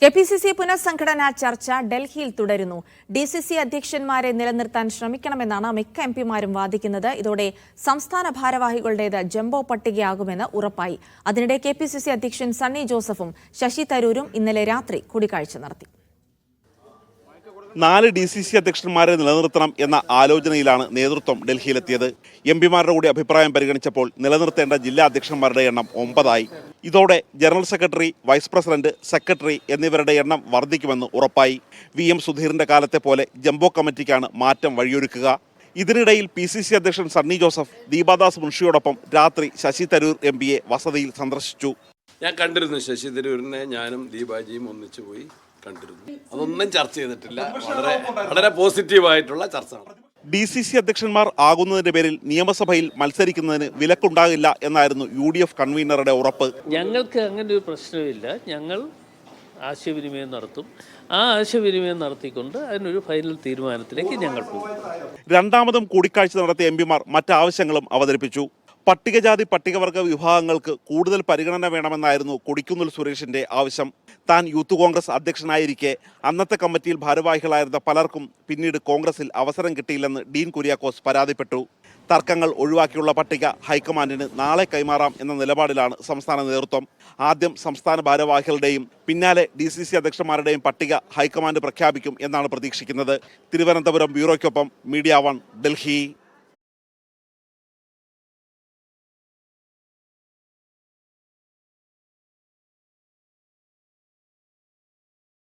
KPCC പുനഃസംഘടനാ ചർച്ച ഡൽഹിയിൽ തുടരുന്നു. ഡിസിസി അധ്യക്ഷന്മാരെ നിലനിർത്താൻ ശ്രമിക്കണമെന്നാണ് മിക്ക എംപിമാരും വാദിക്കുന്നത്. ഇതോടെ സംസ്ഥാന ഭാരവാഹികളുടേത് ജംബോ പട്ടികയാകുമെന്ന് ഉറപ്പായി. അതിനിടെ കെപിസിസി അധ്യക്ഷൻ സണ്ണി ജോസഫും ശശി തരൂരും ഇന്നലെ രാത്രി കൂടിക്കാഴ്ച നടത്തി. 4 DCC അധ്യക്ഷന്മാരെ നിലനിർത്തണം എന്ന ആലോചനയിലാണ് നേതൃത്വം ഡൽഹിയിലെത്തിയത്. എംപിമാരുടെ കൂടി അഭിപ്രായം പരിഗണിച്ചപ്പോൾ നിലനിർത്തേണ്ട ജില്ലാ അധ്യക്ഷന്മാരുടെ എണ്ണം 9 ആയി. ഇതോടെ general secretary, vice president, secretary എന്നിവരുടെ എണ്ണം വർദ്ധിക്കുമെന്ന് ഉറപ്പായി. VM സുധീറിന്റെ കാലത്തെ പോലെ ജംബോ കമ്മിറ്റിക്കാണ് മാറ്റം വഴിയൊരുക്കുക. ഇതിനിടയിൽ PCC അധ്യക്ഷൻ സണ്ണി ജോസഫ് ദീപാദാസ് മുൻഷിയോടൊപ്പം രാത്രി ശശി തരൂർ MPയെ വസതിയിൽ സന്ദർശിച്ചു. ഞാൻ കണ്ടിരുന്നു ശശി തരൂരിനെ, ഞാനും ദീപാജിയും ഒന്നിച്ചു പോയി കണ്ടിരുന്നു. അതൊന്നും ചർച്ച ചെയ്തിട്ടില്ല. വളരെ പോസിറ്റീവായിട്ടുള്ള ചർച്ച. DCC അധ്യക്ഷന്മാർ ആകുന്നതിന്റെ പേരിൽ നിയമസഭയിൽ മത്സരിക്കുന്നതിന് വിലക്കുണ്ടാകില്ല എന്നായിരുന്നു UDF കൺവീനറുടെ ഉറപ്പ്. ഞങ്ങൾക്ക് അങ്ങനെ ഒരു പ്രശ്നമില്ല. ഞങ്ങൾ ആശയവിനിമയം നടത്തും. ആ ആശയവിനിമയം നടത്തിക്കൊണ്ട് അതിനൊരു ഫൈനൽ തീരുമാനത്തിലേക്ക് ഞങ്ങൾ പോകും. രണ്ടാമതും കൂടിക്കാഴ്ച നടത്തിയ എംപിമാർ മറ്റാവശ്യങ്ങളും അവതരിപ്പിച്ചു. പട്ടികജാതി പട്ടികവർഗ വിഭാഗങ്ങൾക്ക് കൂടുതൽ പരിഗണന വേണമെന്നായിരുന്നു കൊടിക്കുന്നിൽ സുരേഷിന്റെ ആവശ്യം. താൻ യൂത്ത് കോൺഗ്രസ് അധ്യക്ഷനായിരിക്കെ അന്നത്തെ കമ്മിറ്റിയിൽ ഭാരവാഹികളായിരുന്ന പലർക്കും പിന്നീട് കോൺഗ്രസിൽ അവസരം കിട്ടിയില്ലെന്ന് ഡീൻ കുര്യാക്കോസ് പരാതിപ്പെട്ടു. തർക്കങ്ങൾ ഒഴിവാക്കിയുള്ള പട്ടിക ഹൈക്കമാൻഡിന് നാളെ കൈമാറാം എന്ന നിലപാടിലാണ് സംസ്ഥാന നേതൃത്വം. ആദ്യം സംസ്ഥാന ഭാരവാഹികളുടെയും പിന്നാലെ DCC അധ്യക്ഷന്മാരുടെയും പട്ടിക ഹൈക്കമാൻഡ് പ്രഖ്യാപിക്കും എന്നാണ് പ്രതീക്ഷിക്കുന്നത്. തിരുവനന്തപുരം ബ്യൂറോയ്ക്കൊപ്പം മീഡിയ 1, ഡൽഹി.